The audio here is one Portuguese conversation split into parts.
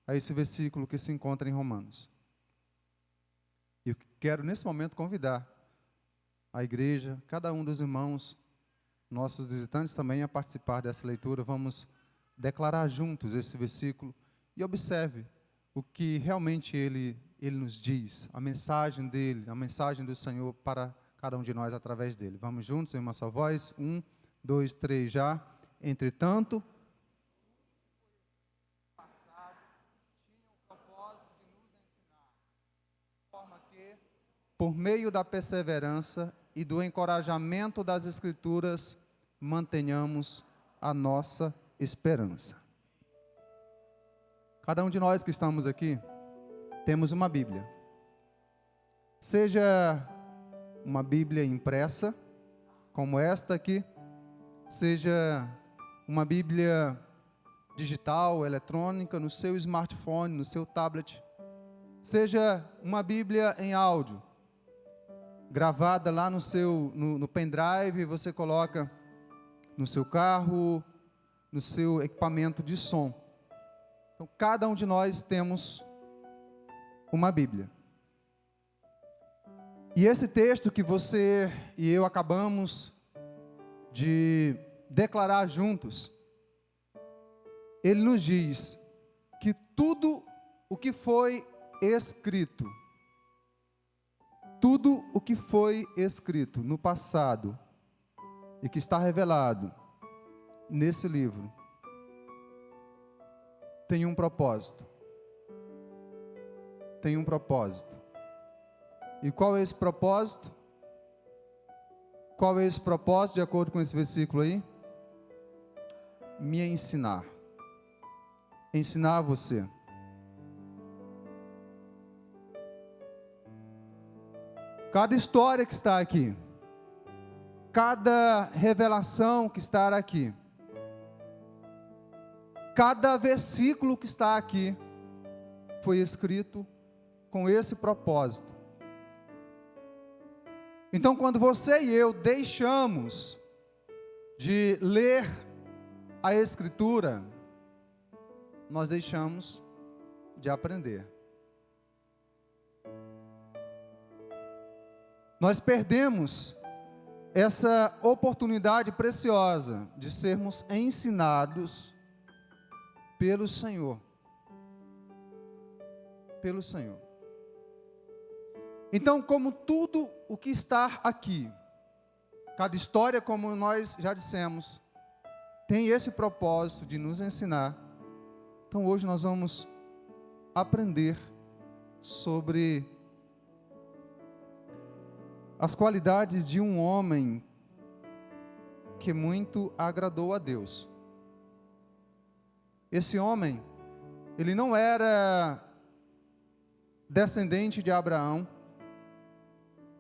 a esse versículo que se encontra em Romanos. E eu quero nesse momento convidar a igreja, cada um dos irmãos, nossos visitantes também, a participar dessa leitura. Vamos declarar juntos esse versículo e observe o que realmente ele nos diz, a mensagem dele, a mensagem do Senhor para cada um de nós através dele. Vamos juntos em uma só voz? 1, 2, 3, já. Entretanto, por meio da perseverança e do encorajamento das Escrituras, mantenhamos a nossa esperança. Cada um de nós que estamos aqui, temos uma Bíblia. Seja uma Bíblia impressa, como esta aqui, seja uma Bíblia digital, eletrônica, no seu smartphone, no seu tablet, seja uma Bíblia em áudio, gravada lá no pendrive, você coloca no seu carro, no seu equipamento de som. Então, cada um de nós temos uma Bíblia. E esse texto que você e eu acabamos de declarar juntos, ele nos diz que tudo o que foi escrito, tudo o que foi escrito no passado e que está revelado nesse livro tem um propósito. Tem um propósito. E qual é esse propósito? Qual é esse propósito de acordo com esse versículo aí? Me ensinar. Ensinar você. Cada história que está aqui, cada revelação que está aqui, cada versículo que está aqui, foi escrito com esse propósito. Então, quando você e eu deixamos de ler a Escritura, nós deixamos de aprender. Nós perdemos essa oportunidade preciosa de sermos ensinados pelo Senhor. Pelo Senhor. Então, como tudo o que está aqui, cada história, como nós já dissemos, tem esse propósito de nos ensinar. Então, hoje nós vamos aprender sobre as qualidades de um homem que muito agradou a Deus. Esse homem, ele não era descendente de Abraão,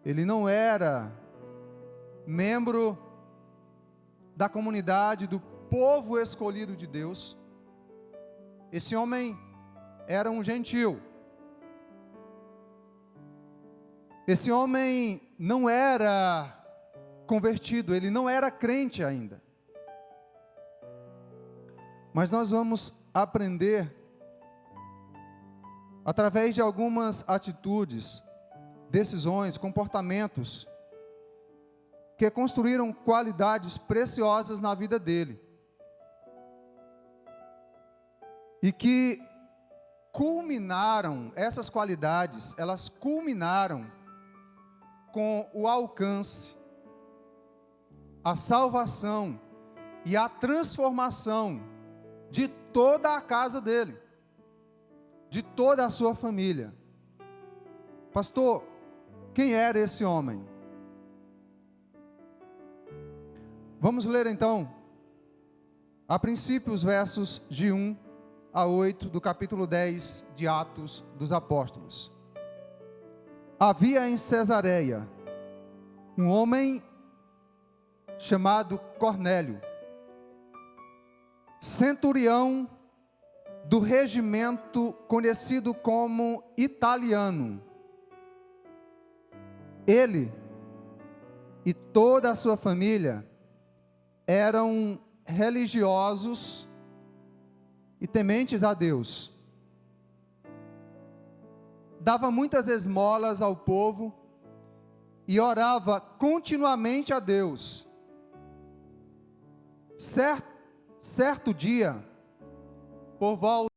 ele não era membro da comunidade do povo escolhido de Deus. Esse homem era um gentil. Esse homem não era convertido, ele não era crente ainda. Mas nós vamos aprender, através de algumas atitudes, decisões, comportamentos, que construíram qualidades preciosas na vida dele. E que culminaram, essas qualidades, elas culminaram com o alcance, a salvação e a transformação de toda a casa dele, de toda a sua família. Pastor, quem era esse homem? Vamos ler então, a princípio, os versos de 1 a 8 do capítulo 10 de Atos dos Apóstolos. Havia em Cesareia um homem chamado Cornélio, centurião do regimento conhecido como italiano. Ele e toda a sua família eram religiosos e tementes a Deus. dava muitas esmolas ao povo e orava continuamente a Deus. Certo dia, por volta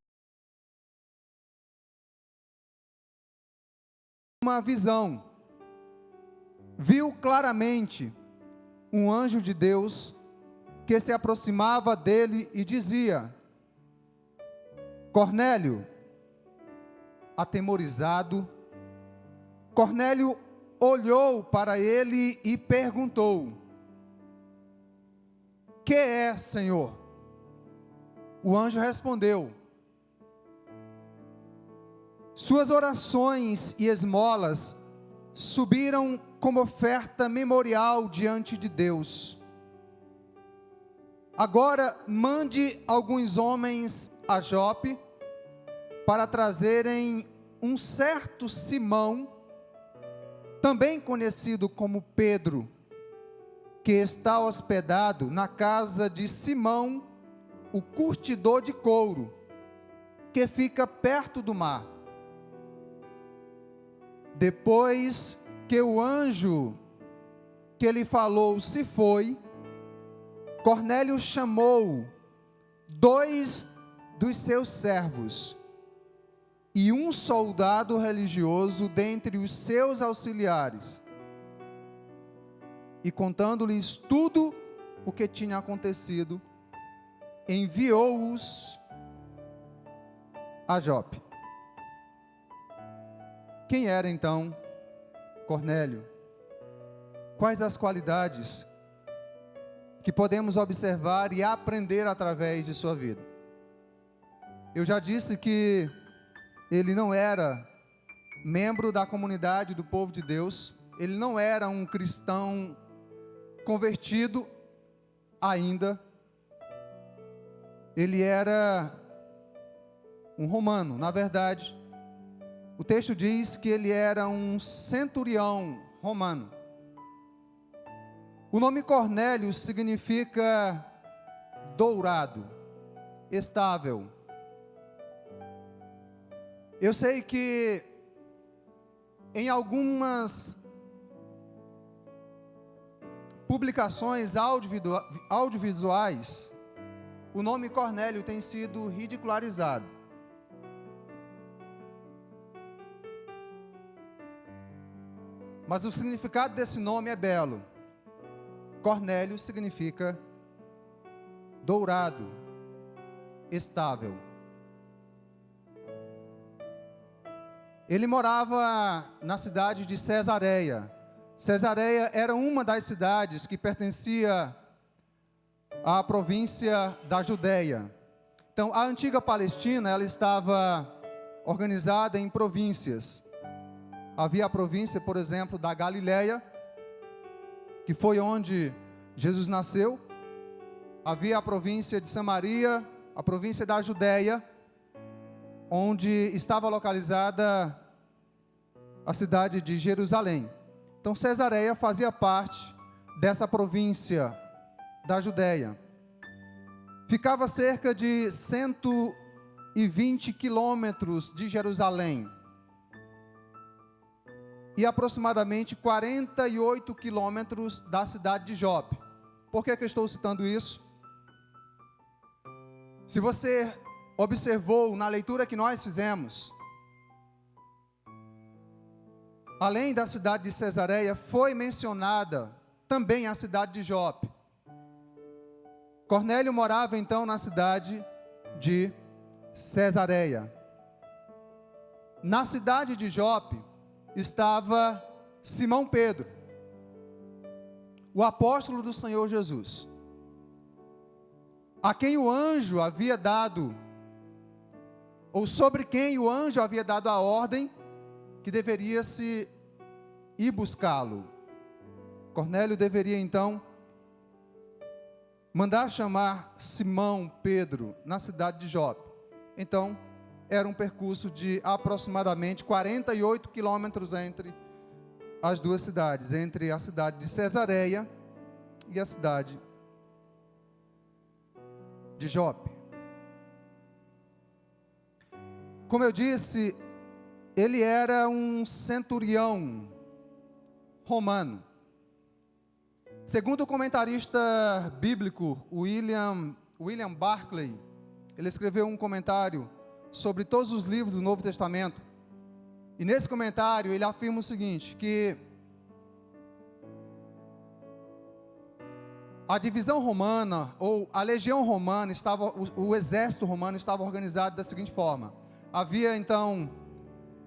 de uma visão, viu claramente um anjo de Deus que se aproximava dele e dizia: Cornélio. Atemorizado, Cornélio olhou para ele e perguntou: Que é, Senhor? O anjo respondeu: Suas orações e esmolas subiram como oferta memorial diante de Deus. Agora mande alguns homens a Jope para trazerem um certo Simão, também conhecido como Pedro, que está hospedado na casa de Simão, o curtidor de couro, que fica perto do mar. Depois que o anjo que lhe falou se foi, Cornélio chamou 2 dos seus servos e um soldado religioso dentre os seus auxiliares, e contando-lhes tudo o que tinha acontecido, enviou-os a Jope. Quem era então Cornélio? Quais as qualidades que podemos observar e aprender através de sua vida? Eu já disse que ele não era membro da comunidade do povo de Deus, ele não era um cristão convertido ainda, ele era um romano. Na verdade, o texto diz que ele era um centurião romano. O nome Cornélio significa dourado, estável. Eu sei que em algumas publicações audiovisuais, o nome Cornélio tem sido ridicularizado. Mas o significado desse nome é belo. Cornélio significa dourado, estável. Ele morava na cidade de Cesareia. Cesareia era uma das cidades que pertencia à província da Judeia. Então, a antiga Palestina, ela estava organizada em províncias. Havia a província, por exemplo, da Galileia, que foi onde Jesus nasceu. Havia a província de Samaria, a província da Judeia, onde estava localizada a cidade de Jerusalém. Então, Cesareia fazia parte dessa província da Judeia. Ficava a cerca de 120 quilômetros de Jerusalém e aproximadamente 48 quilômetros da cidade de Jope. Por que eu estou citando isso? Se você observou na leitura que nós fizemos, além da cidade de Cesareia, foi mencionada também a cidade de Jope. Cornélio morava então na cidade de Cesareia. Na cidade de Jope estava Simão Pedro, o apóstolo do Senhor Jesus, a quem o anjo havia dado, ou sobre quem o anjo havia dado a ordem que deveria se ir buscá-lo. Cornélio deveria então mandar chamar Simão Pedro na cidade de Jope. Então, era um percurso de aproximadamente 48 quilômetros entre as duas cidades, entre a cidade de Cesareia e a cidade de Jope. Como eu disse, ele era um centurião romano. Segundo o comentarista bíblico William Barclay, ele escreveu um comentário sobre todos os livros do Novo Testamento. E nesse comentário ele afirma o seguinte, que a divisão romana, ou a legião romana, o exército romano estava organizado da seguinte forma. Havia então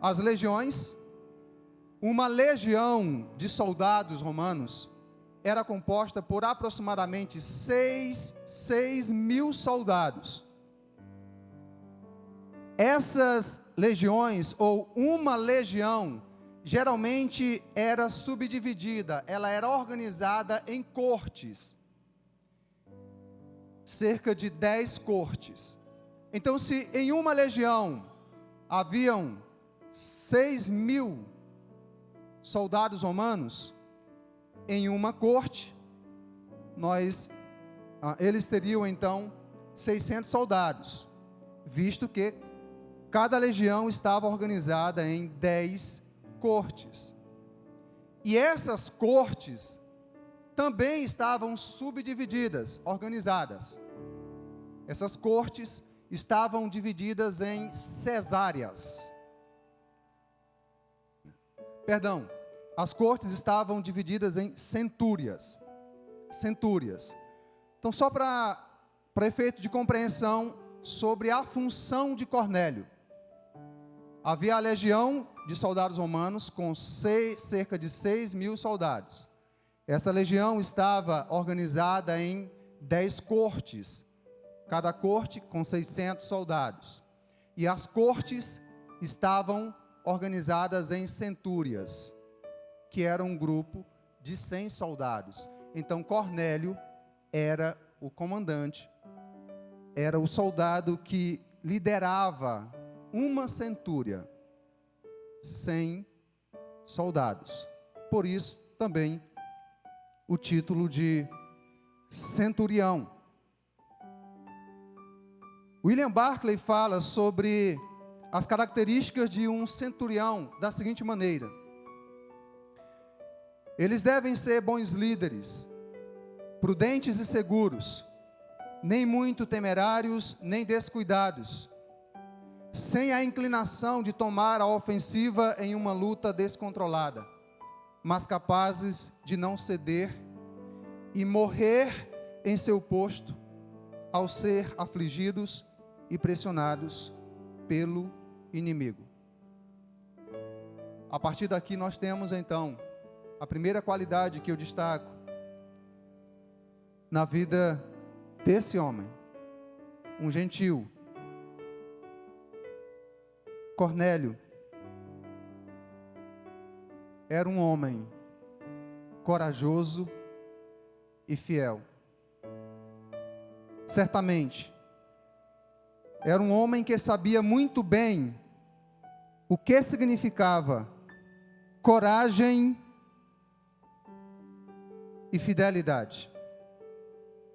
as legiões. Uma legião de soldados romanos era composta por aproximadamente 6 mil soldados. Essas legiões, ou uma legião, geralmente era subdividida, ela era organizada em cortes. Cerca de 10 cortes. Então, se em uma legião haviam 6 mil soldados romanos, em uma corte, eles teriam então 600 soldados, visto que cada legião estava organizada em 10 cortes. E essas cortes também estavam subdivididas, organizadas. Essas cortes estavam divididas em cesáreas. Perdão, as cortes estavam divididas em centúrias. Então, só para efeito de compreensão sobre a função de Cornélio. Havia a legião de soldados romanos com cerca de 6 mil soldados. Essa legião estava organizada em 10 cortes, cada corte com 600 soldados. E as cortes estavam organizadas em centúrias, que era um grupo de 100 soldados. Então Cornélio era o comandante, era o soldado que liderava uma centúria, 100 soldados. Por isso também o título de centurião. William Barclay fala sobre as características de um centurião da seguinte maneira: eles devem ser bons líderes, prudentes e seguros, nem muito temerários, nem descuidados, sem a inclinação de tomar a ofensiva em uma luta descontrolada, mas capazes de não ceder e morrer em seu posto ao ser afligidos e pressionados pelo inimigo. A partir daqui nós temos então a primeira qualidade que eu destaco na vida desse homem, um gentil, Cornélio. Era um homem corajoso e fiel. Certamente, era um homem que sabia muito bem o que significava coragem e fidelidade.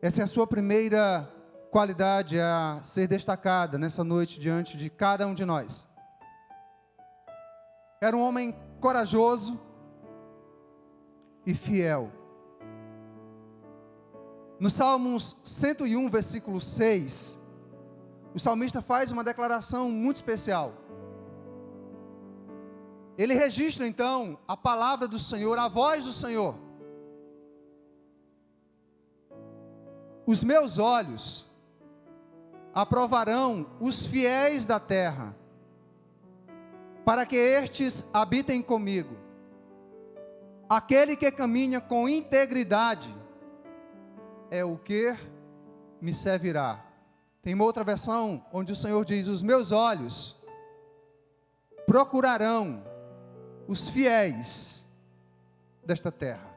Essa é a sua primeira qualidade a ser destacada nessa noite diante de cada um de nós. Era um homem corajoso e fiel. No Salmos 101, versículo 6, o salmista faz uma declaração muito especial. Ele registra então a palavra do Senhor, a voz do Senhor. Os meus olhos aprovarão os fiéis da terra, para que estes habitem comigo. Aquele que caminha com integridade é o que me servirá. Tem uma outra versão onde o Senhor diz: os meus olhos procurarão os fiéis desta terra.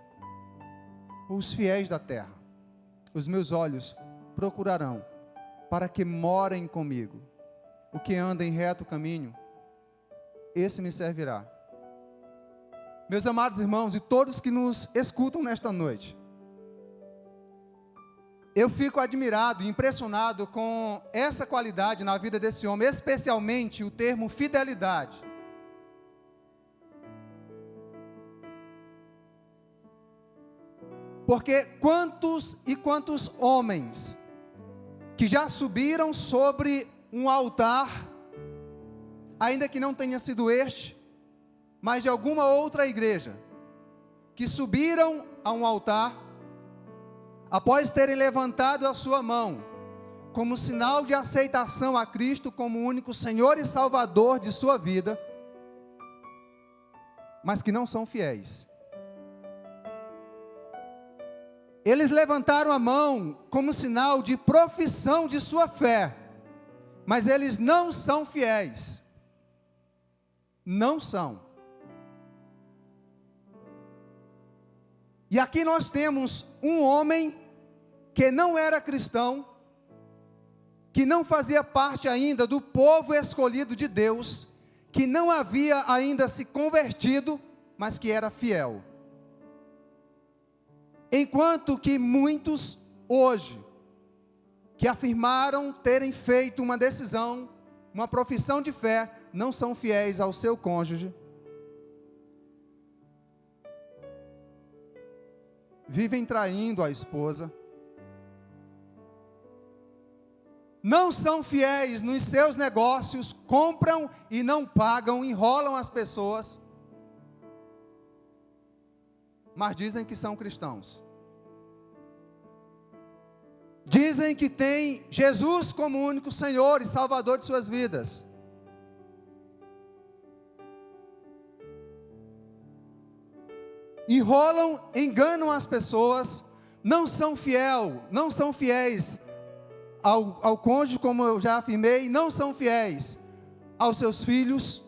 Os fiéis da terra. Os meus olhos procurarão para que morem comigo. O que anda em reto caminho, esse me servirá. Meus amados irmãos e todos que nos escutam nesta noite, eu fico admirado e impressionado com essa qualidade na vida desse homem, especialmente o termo fidelidade. Porque quantos e quantos homens que já subiram sobre um altar, ainda que não tenha sido este, mas de alguma outra igreja, que subiram a um altar, após terem levantado a sua mão, como sinal de aceitação a Cristo como único Senhor e Salvador de sua vida, mas que não são fiéis. Eles levantaram a mão como sinal de profissão de sua fé, mas eles não são fiéis. Não são. E aqui nós temos um homem que não era cristão, que não fazia parte ainda do povo escolhido de Deus, que não havia ainda se convertido, mas que era fiel. Enquanto que muitos hoje, que afirmaram terem feito uma decisão, uma profissão de fé, não são fiéis ao seu cônjuge, vivem traindo a esposa, não são fiéis nos seus negócios, compram e não pagam, enrolam as pessoas, mas dizem que são cristãos. Dizem que têm Jesus como único Senhor e Salvador de suas vidas. Enrolam, enganam as pessoas, não são fiéis ao cônjuge, como eu já afirmei, não são fiéis aos seus filhos,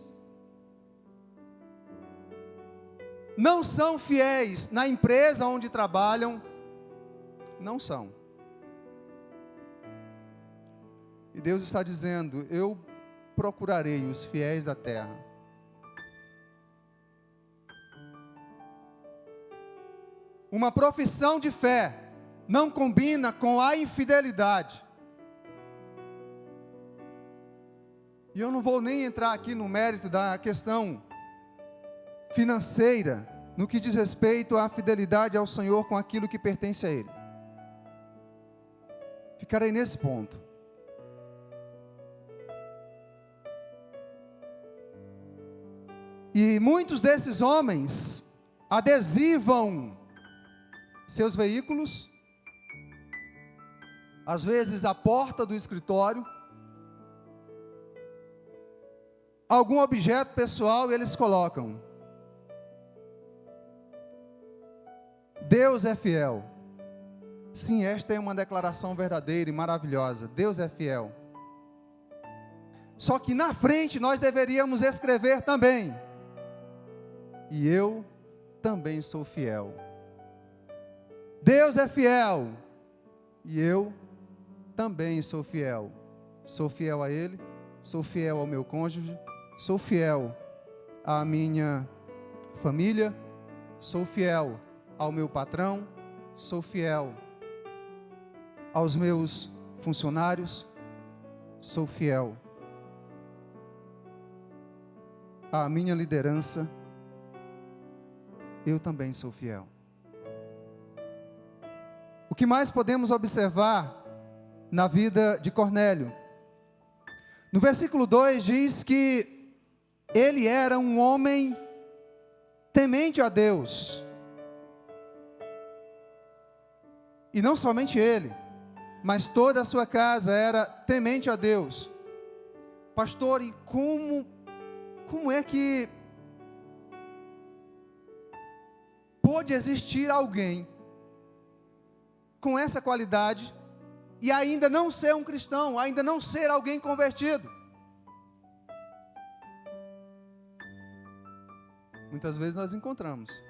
não são fiéis na empresa onde trabalham, não são. E Deus está dizendo: eu procurarei os fiéis da terra. Uma profissão de fé não combina com a infidelidade. E eu não vou nem entrar aqui no mérito da questão financeira, no que diz respeito à fidelidade ao Senhor com aquilo que pertence a Ele. Ficarei nesse ponto. E muitos desses homens adesivam seus veículos, às vezes a porta do escritório, algum objeto pessoal, e eles colocam: Deus é fiel. Sim, esta é uma declaração verdadeira e maravilhosa. Deus é fiel. Só que na frente nós deveríamos escrever também: e eu também sou fiel. Deus é fiel, e eu também sou fiel. Sou fiel a Ele, sou fiel ao meu cônjuge, sou fiel à minha família, sou fiel ao meu patrão, sou fiel aos meus funcionários, sou fiel à minha liderança, eu também sou fiel. O que mais podemos observar na vida de Cornélio? No versículo 2 diz que ele era um homem temente a Deus. E não somente ele, mas toda a sua casa era temente a Deus. Pastor, e como é que pode existir alguém com essa qualidade e ainda não ser um cristão, ainda não ser alguém convertido? Muitas vezes nós encontramos.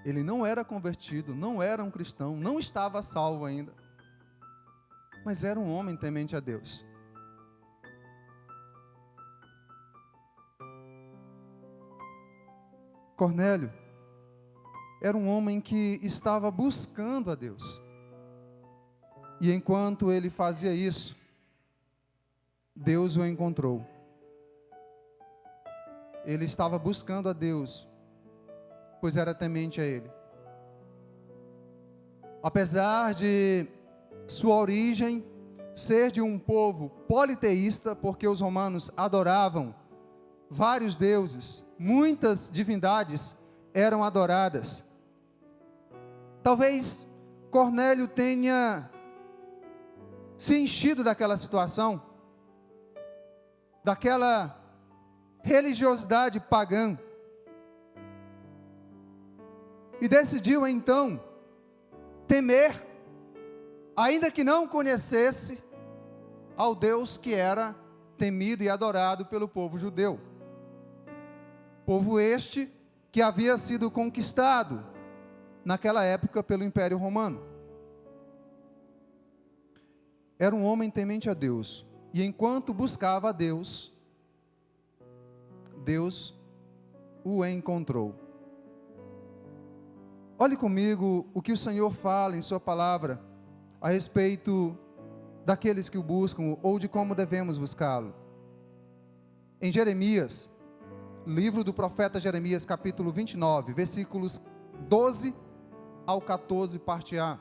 Ele não era convertido, não era um cristão, não estava salvo ainda, mas era um homem temente a Deus. Cornélio era um homem que estava buscando a Deus. E enquanto ele fazia isso, Deus o encontrou. Ele estava buscando a Deus. pois era temente a Ele. Apesar de sua origem ser de um povo politeísta, porque os romanos adoravam vários deuses, muitas divindades eram adoradas. Talvez Cornélio tenha se enchido daquela situação, daquela religiosidade pagã, e decidiu então temer, ainda que não conhecesse ao Deus que era temido e adorado pelo povo judeu. Povo este que havia sido conquistado naquela época pelo Império Romano. Era um homem temente a Deus, e enquanto buscava a Deus, Deus o encontrou. Olhe comigo o que o Senhor fala em sua palavra a respeito daqueles que o buscam, ou de como devemos buscá-lo. Em Jeremias, livro do profeta Jeremias, capítulo 29, versículos 12 ao 14, parte A.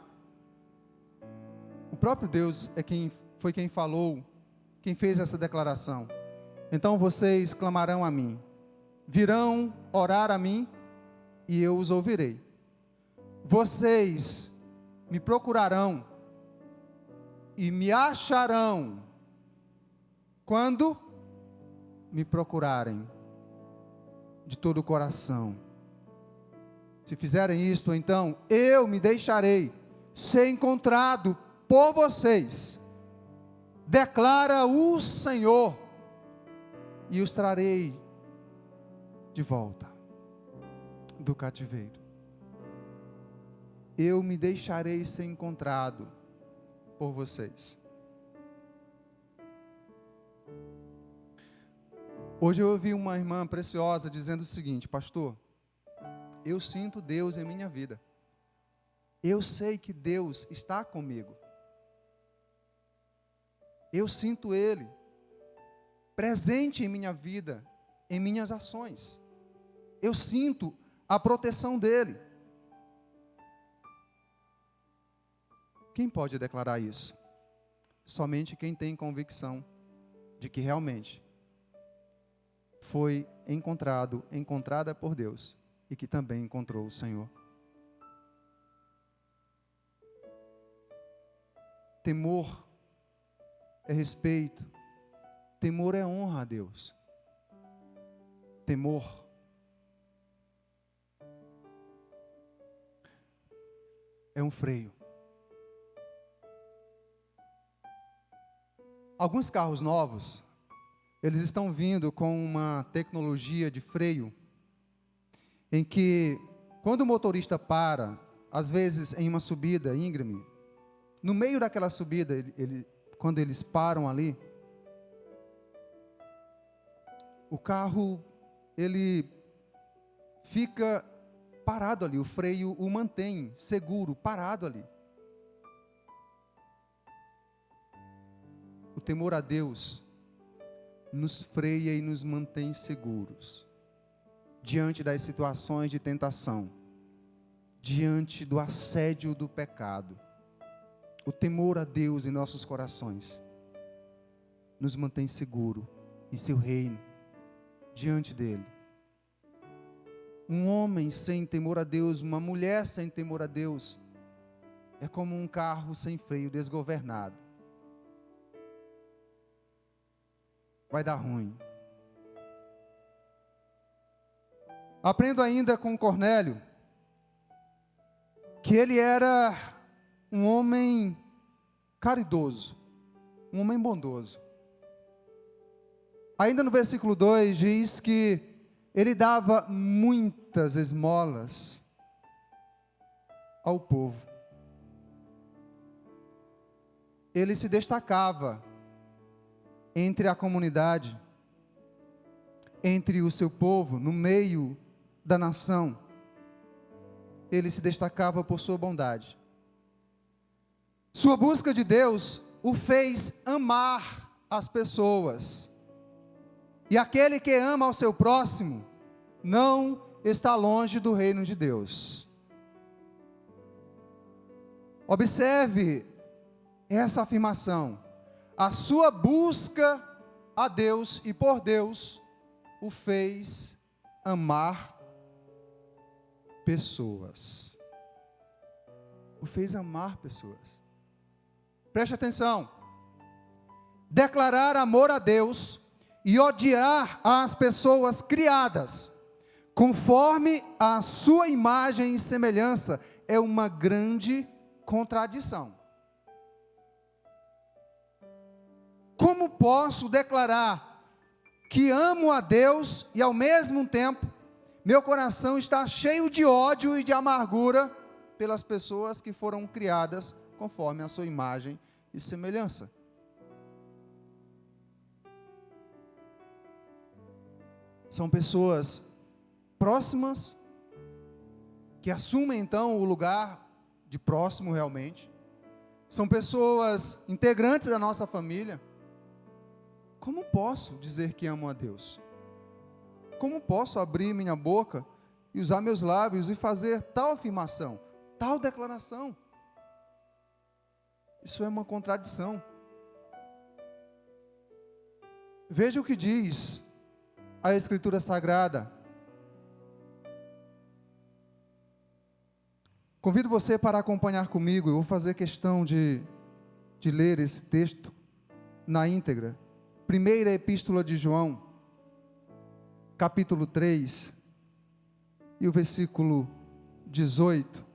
O próprio Deus foi quem falou, quem fez essa declaração. Então vocês clamarão a mim, virão orar a mim, e eu os ouvirei. Vocês me procurarão e me acharão quando me procurarem de todo o coração. Se fizerem isto, então eu me deixarei ser encontrado por vocês, declara o Senhor, e os trarei de volta do cativeiro. Eu me deixarei ser encontrado por vocês. Hoje eu ouvi uma irmã preciosa dizendo o seguinte: pastor, eu sinto Deus em minha vida. Eu sei que Deus está comigo. Eu sinto Ele presente em minha vida, em minhas ações. Eu sinto a proteção dEle. Quem pode declarar isso? Somente quem tem convicção de que realmente foi encontrada por Deus, e que também encontrou o Senhor. Temor é respeito, temor é honra a Deus. Temor é um freio. Alguns carros novos, eles estão vindo com uma tecnologia de freio, em que, quando o motorista para, às vezes em uma subida íngreme, no meio daquela subida, quando eles param ali, o carro, ele fica parado ali, o freio o mantém seguro, parado ali. O temor a Deus nos freia e nos mantém seguros diante das situações de tentação, diante do assédio do pecado. O temor a Deus em nossos corações nos mantém seguro em seu reino, diante dele. Um homem sem temor a Deus, uma mulher sem temor a Deus, é como um carro sem freio, desgovernado. Vai dar ruim. Aprendo ainda com Cornélio que ele era um homem caridoso, um homem bondoso. Ainda no versículo 2 diz que ele dava muitas esmolas ao povo. Ele se destacava entre a comunidade, entre o seu povo, no meio da nação. Ele se destacava por sua bondade. Sua busca de Deus o fez amar as pessoas. E aquele que ama ao seu próximo, não está longe do reino de Deus. Observe essa afirmação. A sua busca a Deus e por Deus o fez amar pessoas. O fez amar pessoas. Preste atenção. Declarar amor a Deus e odiar as pessoas criadas conforme a sua imagem e semelhança é uma grande contradição. Como posso declarar que amo a Deus e ao mesmo tempo meu coração está cheio de ódio e de amargura pelas pessoas que foram criadas conforme a sua imagem e semelhança? São pessoas próximas, que assumem então o lugar de próximo realmente. São pessoas integrantes da nossa família. Como posso dizer que amo a Deus? Como posso abrir minha boca e usar meus lábios e fazer tal afirmação, tal declaração? Isso é uma contradição. Veja o que diz a Escritura Sagrada. Convido você para acompanhar comigo. Eu vou fazer questão de ler esse texto na íntegra. Primeira Epístola de João, capítulo 3, e o versículo 18.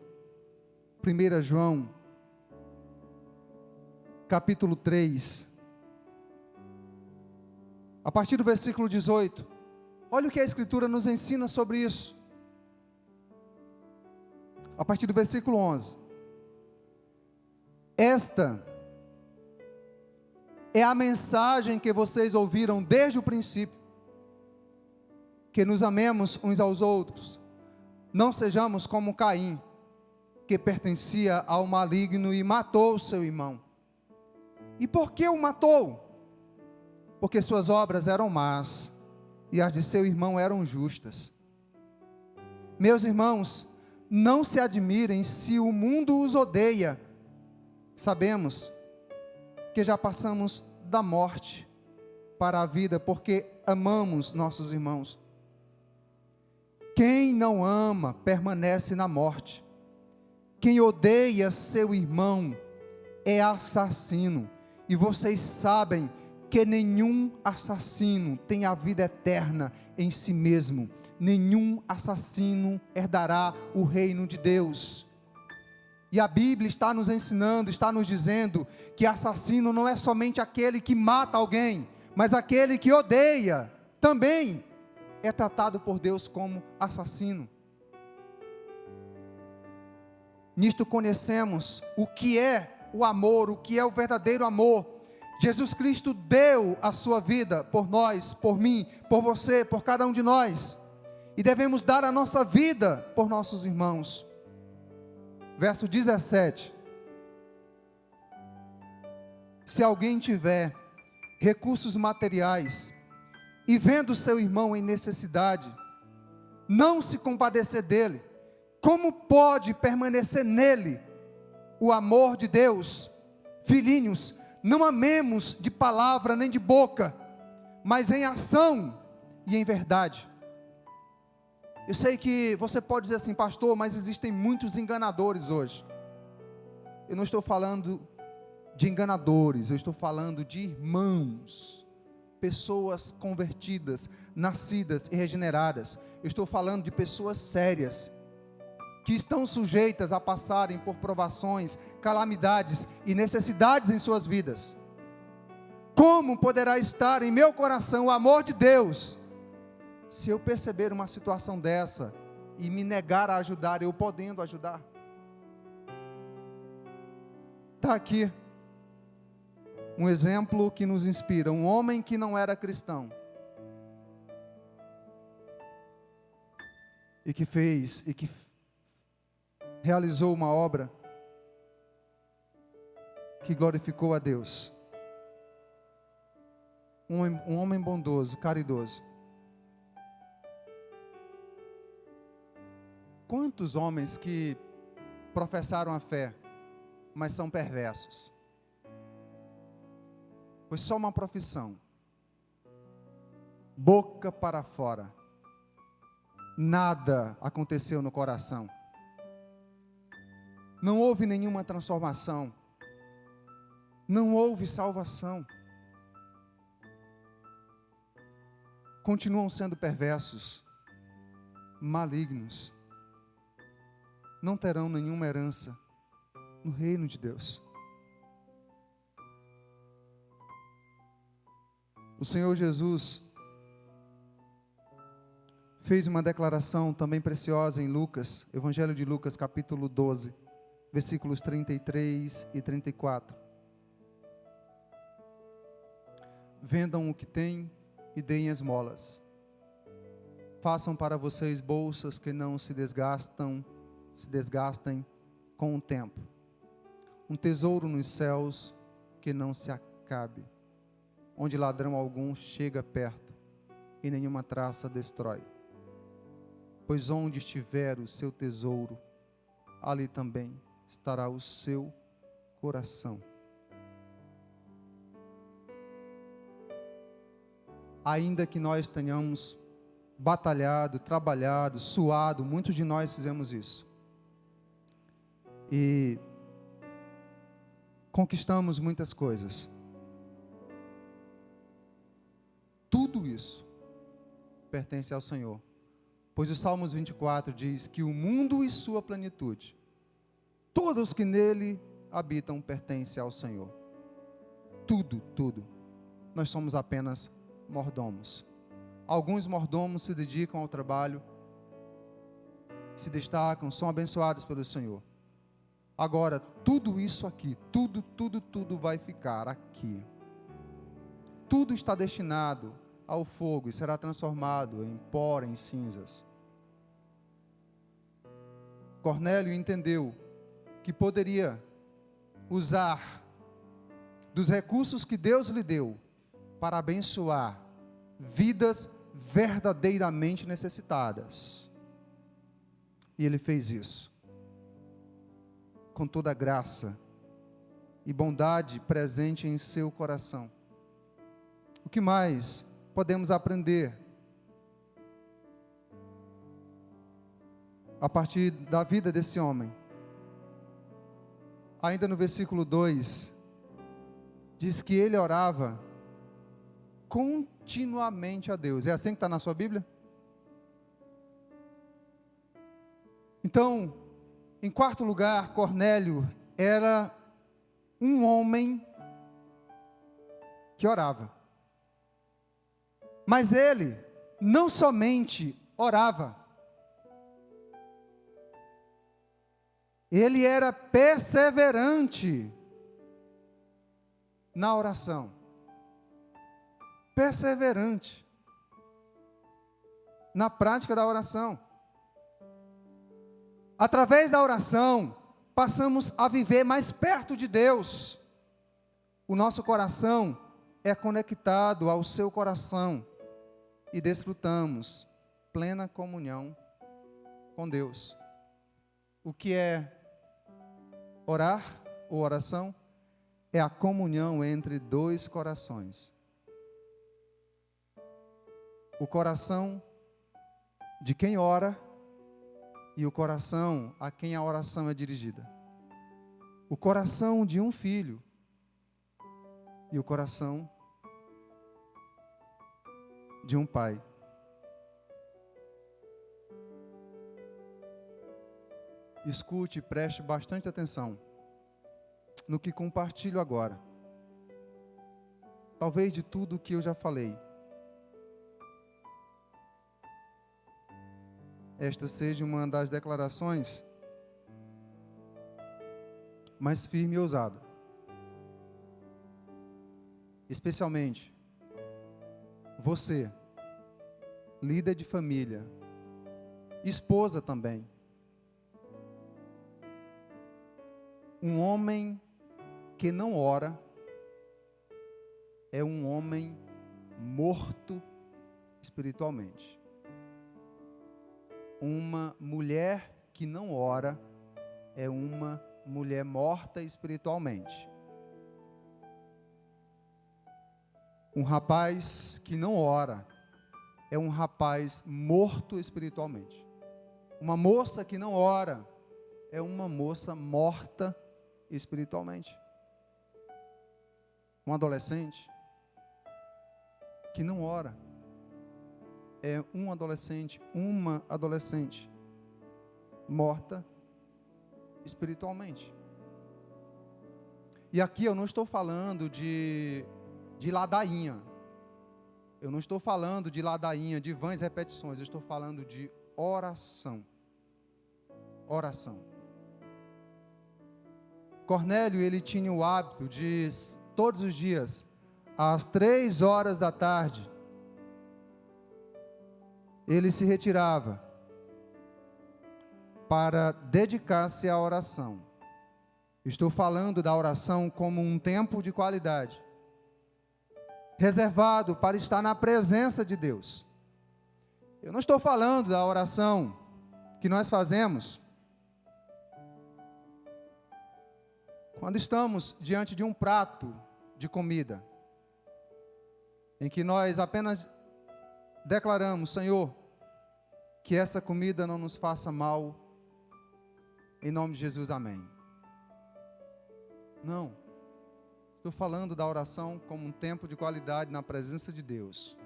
1 João, capítulo 3, a partir do versículo 18. Olha o que a Escritura nos ensina sobre isso. A partir do versículo 11. Esta é a mensagem que vocês ouviram desde o princípio, que nos amemos uns aos outros, não sejamos como Caim, que pertencia ao maligno e matou seu irmão. E por que o matou? Porque suas obras eram más, e as de seu irmão eram justas. Meus irmãos, não se admirem se o mundo os odeia. Sabemos que já passamos da morte para a vida, porque amamos nossos irmãos. Quem não ama permanece na morte. Quem odeia seu irmão é assassino. E vocês sabem que nenhum assassino tem a vida eterna em si mesmo. Nenhum assassino herdará o reino de Deus. E a Bíblia está nos ensinando, está nos dizendo que assassino não é somente aquele que mata alguém, mas aquele que odeia também é tratado por Deus como assassino. Nisto conhecemos o que é o amor, o que é o verdadeiro amor. Jesus Cristo deu a sua vida por nós, por mim, por você, por cada um de nós. E devemos dar a nossa vida por nossos irmãos. Verso 17. Se alguém tiver recursos materiais e vendo seu irmão em necessidade, não se compadecer dele, como pode permanecer nele o amor de Deus? Filhinhos, não amemos de palavra nem de boca, mas em ação e em verdade. Eu sei que você pode dizer assim, pastor, mas existem muitos enganadores hoje. Eu não estou falando de enganadores, eu estou falando de irmãos, pessoas convertidas, nascidas e regeneradas. Eu estou falando de pessoas sérias, que estão sujeitas a passarem por provações, calamidades e necessidades em suas vidas. Como poderá estar em meu coração o amor de Deus, se eu perceber uma situação dessa e me negar a ajudar, eu podendo ajudar? Está aqui um exemplo que nos inspira. Um homem que não era cristão e que fez e que realizou uma obra que glorificou a Deus. Um homem bondoso, caridoso. quantos homens que professaram a fé, mas são perversos? Foi só uma profissão, boca para fora, nada aconteceu no coração, não houve nenhuma transformação, não houve salvação, continuam sendo perversos, malignos, não terão nenhuma herança no reino de Deus. O Senhor Jesus fez uma declaração também preciosa em Lucas, Evangelho de Lucas, capítulo 12, versículos 33 e 34. Vendam o que têm e deem esmolas. Façam para vocês bolsas que não se desgastem com o tempo. Um tesouro nos céus que não se acabe, onde ladrão algum chega perto e nenhuma traça destrói. Pois onde estiver o seu tesouro, ali também estará o seu coração. Ainda que nós tenhamos batalhado, trabalhado, suado, muitos de nós fizemos isso. E conquistamos muitas coisas. Tudo isso pertence ao Senhor. Pois o Salmos 24 diz que o mundo e sua plenitude, todos que nele habitam, pertencem ao Senhor. Tudo, tudo. Nós somos apenas mordomos. Alguns mordomos se dedicam ao trabalho, se destacam, são abençoados pelo Senhor. Agora, tudo isso aqui, tudo vai ficar aqui. Tudo está destinado ao fogo e será transformado em pó, em cinzas. Cornélio entendeu que poderia usar dos recursos que Deus lhe deu para abençoar vidas verdadeiramente necessitadas. E ele fez isso com toda a graça e bondade presente em seu coração. O que mais podemos aprender a partir da vida desse homem? Ainda no versículo 2, diz que ele orava continuamente a Deus. É assim que está na sua Bíblia? Então, em quarto lugar, Cornélio era um homem que orava. Mas ele não somente orava, ele era perseverante na oração. Perseverante na prática da oração. Através da oração, passamos a viver mais perto de Deus. O nosso coração é conectado ao seu coração e desfrutamos plena comunhão com Deus. O que é orar ou oração? É a comunhão entre dois corações. O coração de quem ora e o coração a quem a oração é dirigida. O coração de um filho e o coração de um pai. Escute e preste bastante atenção no que compartilho agora. Talvez de tudo que eu já falei, esta seja uma das declarações mais firme e ousada. Especialmente você, líder de família, esposa também. Um homem que não ora é um homem morto espiritualmente. Uma mulher que não ora é uma mulher morta espiritualmente. Um rapaz que não ora é um rapaz morto espiritualmente. Uma moça que não ora é uma moça morta espiritualmente. Um adolescente que não ora é um adolescente, uma adolescente morta espiritualmente. E aqui eu não estou falando de ladainha. Eu não estou falando de ladainha, de vãs repetições. Eu estou falando de oração. Oração. Cornélio, ele tinha o hábito de, todos os dias, às 3 horas da tarde, ele se retirava para dedicar-se à oração. Estou falando da oração como um tempo de qualidade, reservado para estar na presença de Deus. Eu não estou falando da oração que nós fazemos quando estamos diante de um prato de comida, em que nós apenas declaramos: Senhor, que essa comida não nos faça mal, em nome de Jesus, amém. Não. Estou falando da oração como um tempo de qualidade na presença de Deus,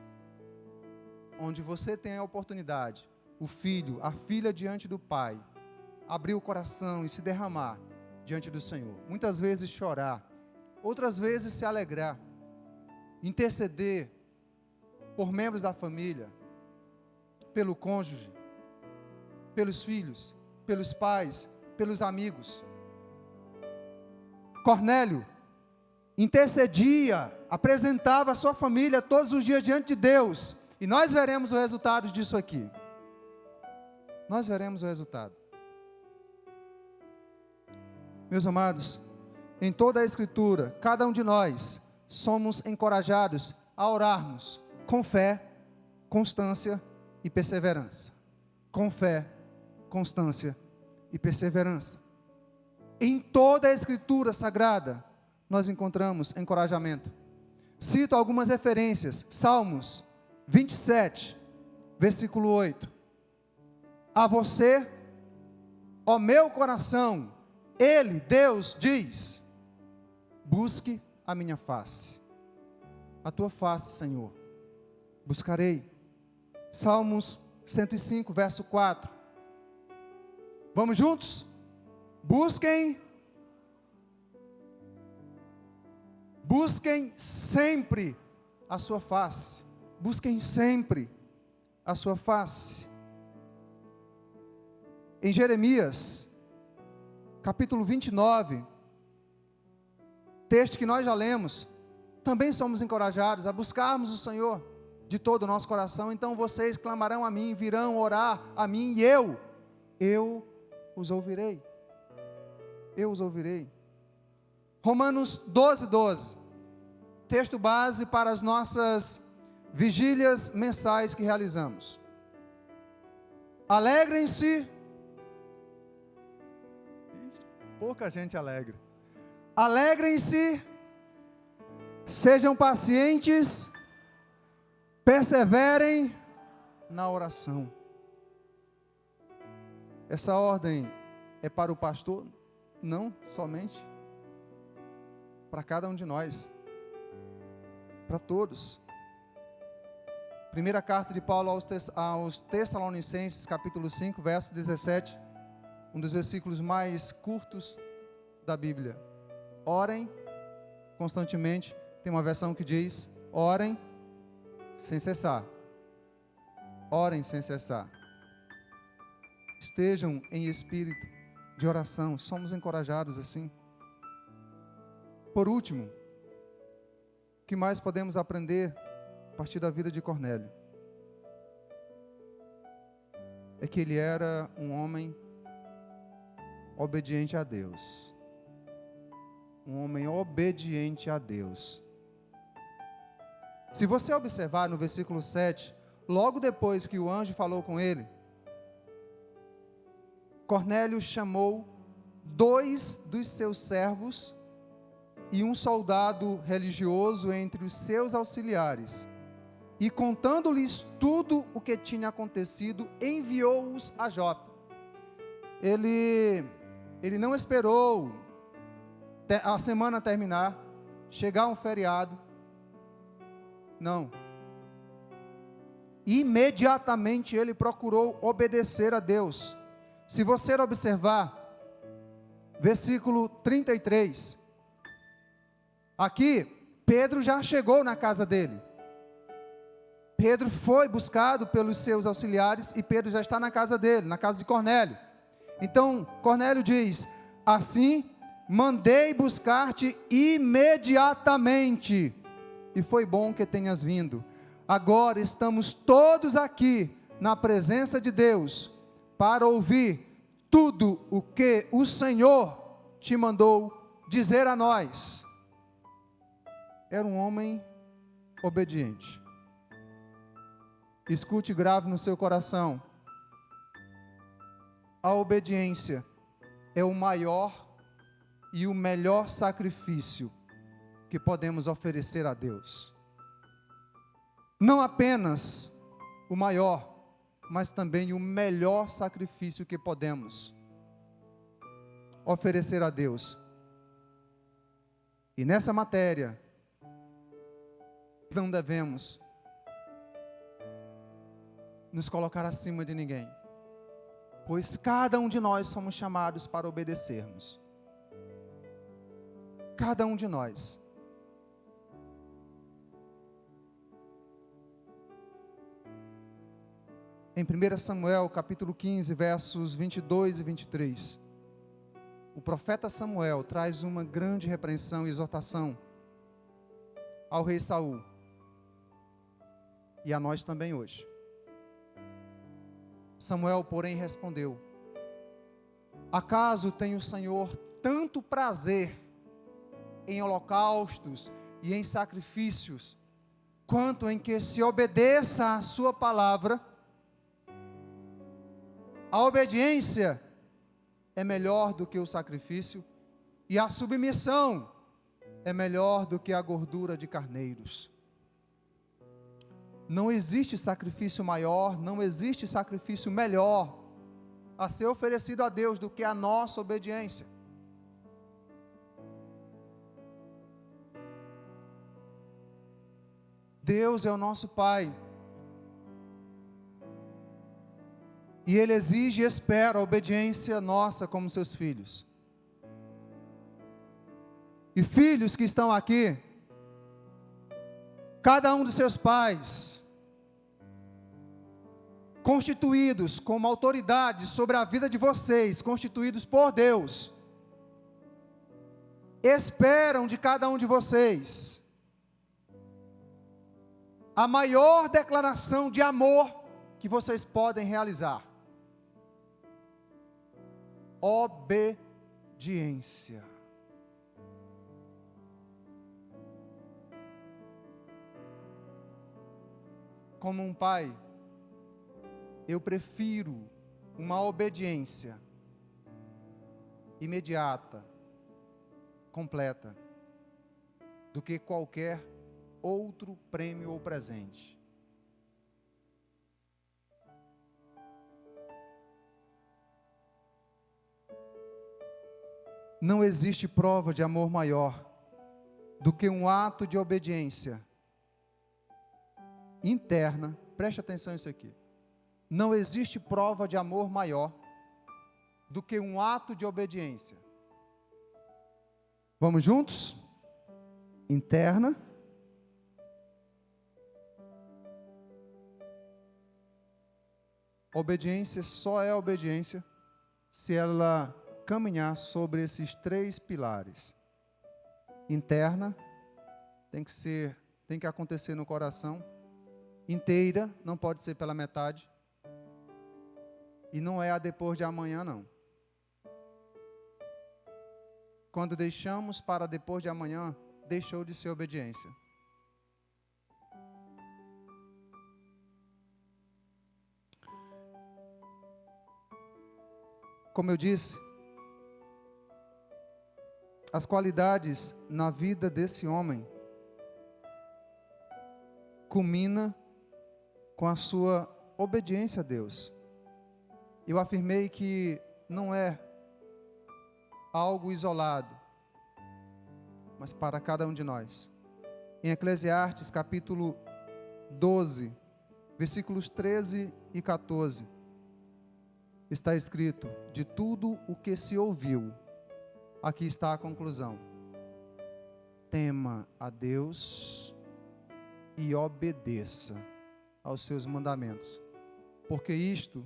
onde você tem a oportunidade, o filho, a filha diante do Pai, abrir o coração e se derramar diante do Senhor. Muitas vezes chorar, outras vezes se alegrar, interceder por membros da família, pelo cônjuge, pelos filhos, pelos pais, pelos amigos. Cornélio intercedia, apresentava a sua família todos os dias diante de Deus, e nós veremos o resultado disso aqui. Nós veremos o resultado. Meus amados, em toda a Escritura, cada um de nós somos encorajados a orarmos com fé, constância e perseverança. Com fé, constância e perseverança. Em toda a Escritura Sagrada, nós encontramos encorajamento. Cito algumas referências. Salmos 27, versículo 8. A você, ó meu coração, Ele, Deus, diz: busque a minha face. A tua face, Senhor, buscarei. Salmos 105, verso 4. Vamos juntos? Busquem sempre a sua face. Busquem sempre a sua face. Em Jeremias, capítulo 29, texto que nós já lemos, também somos encorajados a buscarmos o Senhor de todo o nosso coração. Então vocês clamarão a mim, virão orar a mim, e eu os ouvirei. Eu os ouvirei. Romanos 12, 12. Texto base para as nossas vigílias mensais que realizamos. Alegrem-se. Pouca gente alegre. Alegrem-se, sejam pacientes, perseverem na oração. Essa ordem é para o pastor? Não, somente para cada um de nós, para todos. Primeira carta de Paulo aos Tessalonicenses, capítulo 5, verso 17, um dos versículos mais curtos da Bíblia. Orem constantemente. Tem uma versão que diz: orem sem cessar. Orem sem cessar. Estejam em espírito de oração. Somos encorajados assim. Por último, o que mais podemos aprender a partir da vida de Cornélio? É que ele era um homem obediente a Deus. Um homem obediente a Deus. Se você observar no versículo 7, logo depois que o anjo falou com ele, Cornélio chamou 2 dos seus servos e um soldado religioso entre os seus auxiliares, e contando-lhes tudo o que tinha acontecido, enviou-os a Jope. Ele não esperou a semana terminar, chegar um feriado, não. Imediatamente ele procurou obedecer a Deus. Se você observar, versículo 33, aqui, Pedro já chegou na casa dele. Pedro foi buscado pelos seus auxiliares e Pedro já está na casa dele, na casa de Cornélio. Então, Cornélio diz: assim, mandei buscar-te imediatamente, e foi bom que tenhas vindo. Agora estamos todos aqui na presença de Deus para ouvir tudo o que o Senhor te mandou dizer a nós. Era um homem obediente. Escute, grave no seu coração: a obediência é o maior e o melhor sacrifício que podemos oferecer a Deus. Não apenas o maior, mas também o melhor sacrifício que podemos oferecer a Deus. E nessa matéria, não devemos nos colocar acima de ninguém, pois cada um de nós somos chamados para obedecermos. Cada um de nós. Em 1 Samuel, capítulo 15, versos 22 e 23, o profeta Samuel traz uma grande repreensão e exortação ao rei Saul, e a nós também hoje. Samuel, porém, respondeu: acaso tem o Senhor tanto prazer em holocaustos e em sacrifícios, quanto em que se obedeça a sua palavra? A obediência é melhor do que o sacrifício, e a submissão é melhor do que a gordura de carneiros. Não existe sacrifício maior, não existe sacrifício melhor a ser oferecido a Deus do que a nossa obediência. Deus é o nosso Pai, e Ele exige e espera a obediência nossa como seus filhos. E filhos que estão aqui, cada um dos seus pais, constituídos como autoridade sobre a vida de vocês, constituídos por Deus, esperam de cada um de vocês a maior declaração de amor que vocês podem realizar: obediência. Como um pai, eu prefiro uma obediência imediata, completa, do que qualquer outro prêmio ou presente. Não existe prova de amor maior do que um ato de obediência interna. Preste atenção nisso aqui. Não existe prova de amor maior do que um ato de obediência. Vamos juntos? Interna. Obediência só é obediência se ela caminhar sobre esses 3 pilares. Interna, tem que acontecer no coração. Inteira, não pode ser pela metade. E não é a depois de amanhã, não. Quando deixamos para depois de amanhã, deixou de ser obediência. como eu disse, as qualidades na vida desse homem culmina com a sua obediência a Deus. Eu afirmei que não é algo isolado, mas para cada um de nós. Em Eclesiastes capítulo 12, versículos 13 e 14, está escrito: de tudo o que se ouviu, aqui está a conclusão: tema a Deus e obedeça aos seus mandamentos, porque isto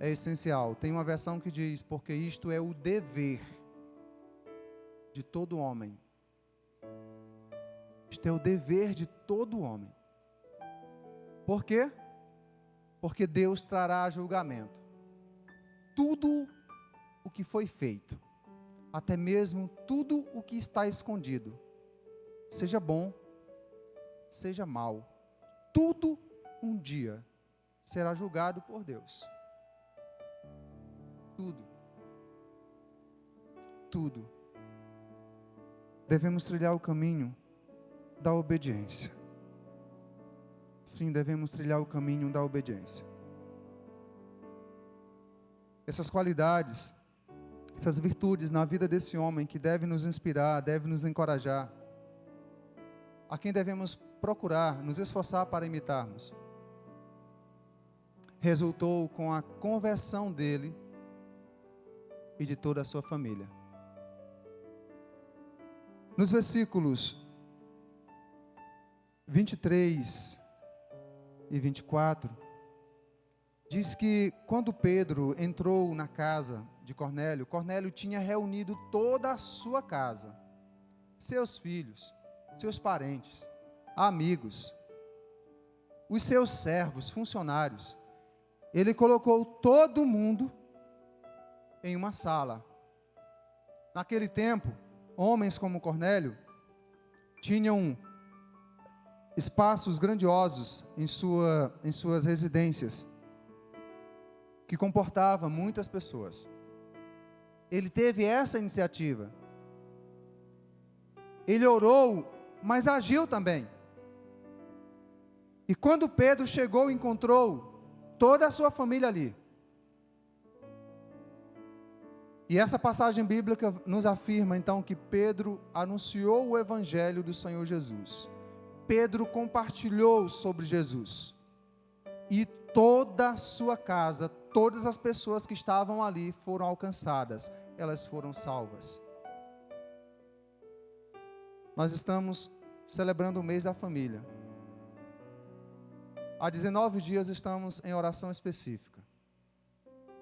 é essencial. Tem uma versão que diz: porque isto é o dever de todo homem. Isto é o dever de todo homem. Por quê? Porque Deus trará julgamento. Tudo o que foi feito, até mesmo tudo o que está escondido, seja bom, seja mal, tudo um dia será julgado por Deus. Tudo. Devemos trilhar o caminho da obediência. Sim, devemos trilhar o caminho da obediência. Essas qualidades, essas virtudes na vida desse homem que deve nos inspirar, deve nos encorajar, a quem devemos procurar, nos esforçar para imitarmos, resultou com a conversão dele e de toda a sua família. Nos versículos 23 e 24, diz que quando Pedro entrou na casa de Cornélio, Cornélio tinha reunido toda a sua casa, seus filhos, seus parentes, amigos, os seus servos, funcionários. Ele colocou todo mundo em uma sala. Naquele tempo, homens como Cornélio tinham espaços grandiosos em suas residências, que comportava muitas pessoas. Ele teve essa iniciativa. Ele orou, mas agiu também. E quando Pedro chegou, encontrou toda a sua família ali. E essa passagem bíblica nos afirma então que Pedro anunciou o evangelho do Senhor Jesus. Pedro compartilhou sobre Jesus. E toda a sua casa, todas as pessoas que estavam ali foram alcançadas, elas foram salvas. Nós estamos celebrando o mês da família. Há 19 dias estamos em oração específica.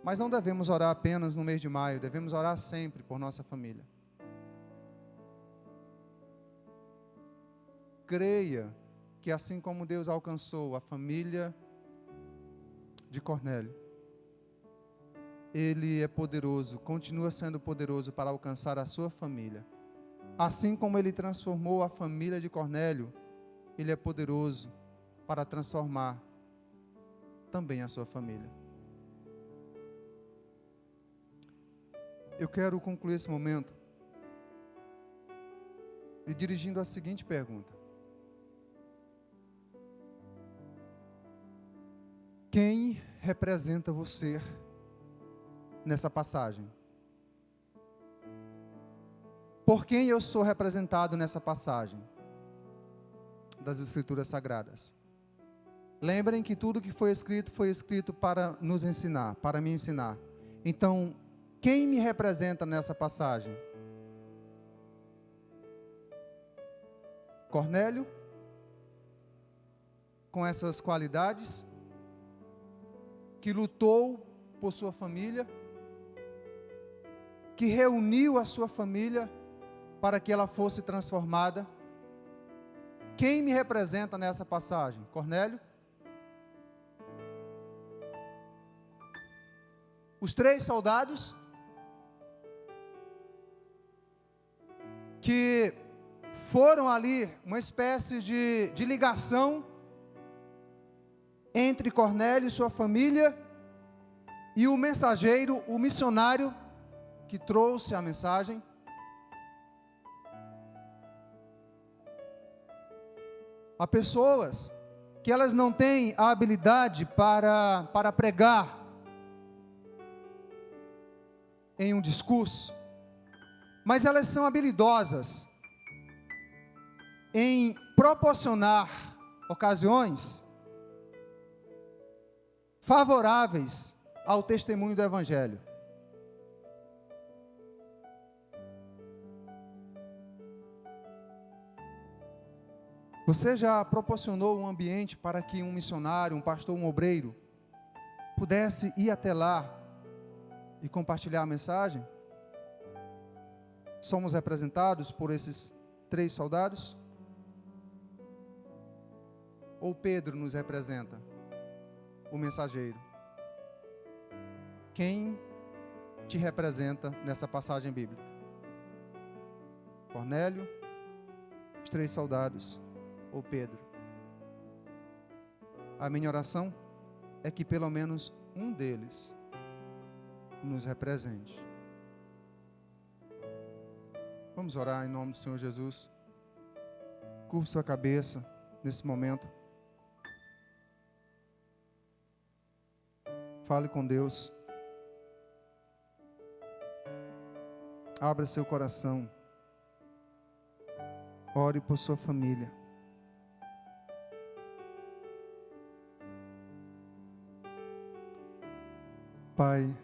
Mas não devemos orar apenas no mês de maio, devemos orar sempre por nossa família. Creia que assim como Deus alcançou a família de Cornélio, Ele é poderoso, continua sendo poderoso para alcançar a sua família. Assim como Ele transformou a família de Cornélio, Ele é poderoso para transformar também a sua família. Eu quero concluir esse momento me dirigindo à seguinte pergunta: quem representa você nessa passagem? Por quem eu sou representado nessa passagem das Escrituras Sagradas? Lembrem que tudo que foi escrito para nos ensinar, para me ensinar. Então, quem me representa nessa passagem? Cornélio, com essas qualidades, que lutou por sua família, que reuniu a sua família para que ela fosse transformada. Quem me representa nessa passagem? Cornélio? Os 3 soldados que foram ali uma espécie de ligação entre Cornélio e sua família e o mensageiro, o missionário que trouxe a mensagem, há pessoas que elas não têm a habilidade para pregar em um discurso, mas elas são habilidosas em proporcionar ocasiões favoráveis ao testemunho do Evangelho. Você já proporcionou um ambiente para que um missionário, um pastor, um obreiro pudesse ir até lá e compartilhar a mensagem? Somos representados por esses 3 soldados? Ou Pedro nos representa, o mensageiro? Quem te representa nessa passagem bíblica? Cornélio, os 3 soldados, ou Pedro? A minha oração é que pelo menos um deles nos represente. Vamos orar em nome do Senhor Jesus. Curve sua cabeça nesse momento. Fale com Deus. Abra seu coração. Ore por sua família. Pai,